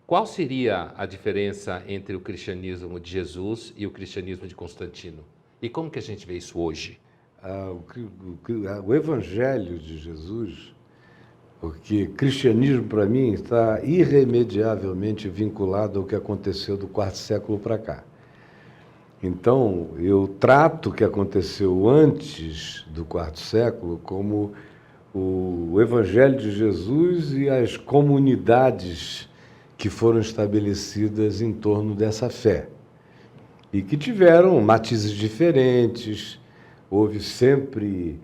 Qual seria a diferença entre o cristianismo de Jesus e o cristianismo de Constantino? E como que a gente vê isso hoje? O Evangelho de Jesus, porque cristianismo para mim está irremediavelmente vinculado ao que aconteceu do quarto século para cá. Então, eu trato o que aconteceu antes do quarto século como o Evangelho de Jesus e as comunidades que foram estabelecidas em torno dessa fé. E que tiveram matizes diferentes, houve sempre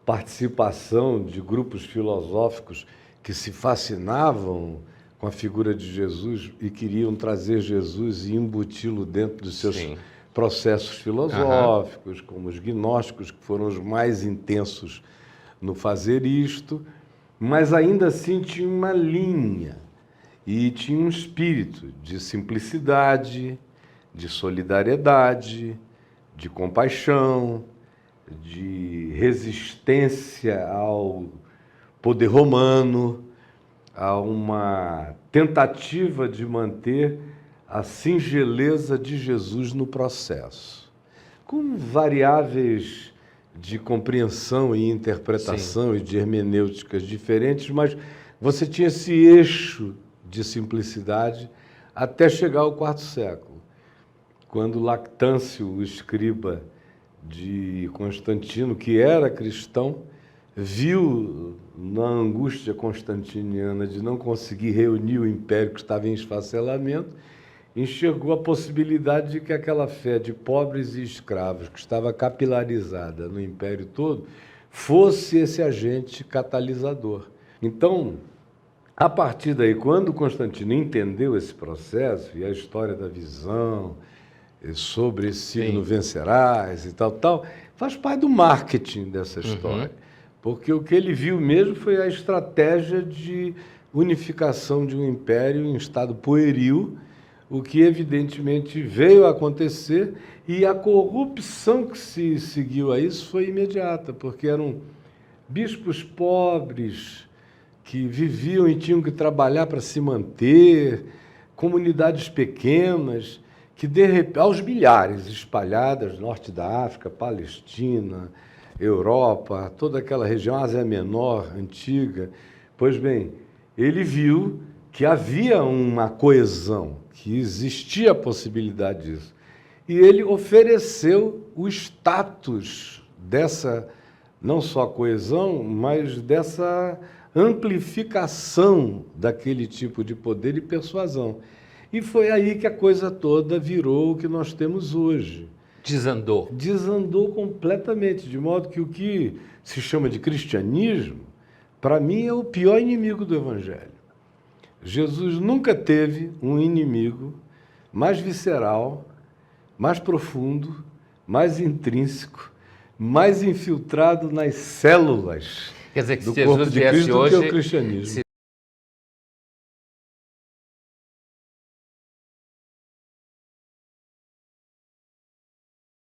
participação de grupos filosóficos que se fascinavam com a figura de Jesus e queriam trazer Jesus e embuti-lo dentro dos seus processos filosóficos, como os gnósticos, que foram os mais intensos no fazer isto, mas ainda assim tinha uma linha e tinha um espírito de simplicidade, de solidariedade, de compaixão, de resistência ao poder romano, a uma tentativa de manter a singeleza de Jesus no processo, com variáveis de compreensão e interpretação e de hermenêuticas diferentes, mas você tinha esse eixo de simplicidade até chegar ao quarto século, quando Lactâncio, o escriba de Constantino, que era cristão, viu na angústia constantiniana de não conseguir reunir o império que estava em esfacelamento, enxergou a possibilidade de que aquela fé de pobres e escravos, que estava capilarizada no império todo, fosse esse agente catalisador. Então, a partir daí, quando Constantino entendeu esse processo e a história da visão, sobre esse signo vencerás e tal, faz parte do marketing dessa história. Porque o que ele viu mesmo foi a estratégia de unificação de um império em estado pueril, o que evidentemente veio a acontecer, e a corrupção que se seguiu a isso foi imediata, porque eram bispos pobres que viviam e tinham que trabalhar para se manter, comunidades pequenas, que de repente, aos milhares espalhadas, norte da África, Palestina, Europa, toda aquela região, Ásia Menor, antiga. Pois bem, ele viu que havia uma coesão, que existia a possibilidade disso. E ele ofereceu o status dessa, não só coesão, mas dessa amplificação daquele tipo de poder e persuasão. E foi aí que a coisa toda virou o que nós temos hoje. Desandou. Desandou completamente, de modo que o que se chama de cristianismo, para mim, é o pior inimigo do Evangelho. Jesus nunca teve um inimigo mais visceral, mais profundo, mais intrínseco, mais infiltrado nas células Quer dizer que do se corpo Jesus de viesse Cristo do hoje, que o cristianismo.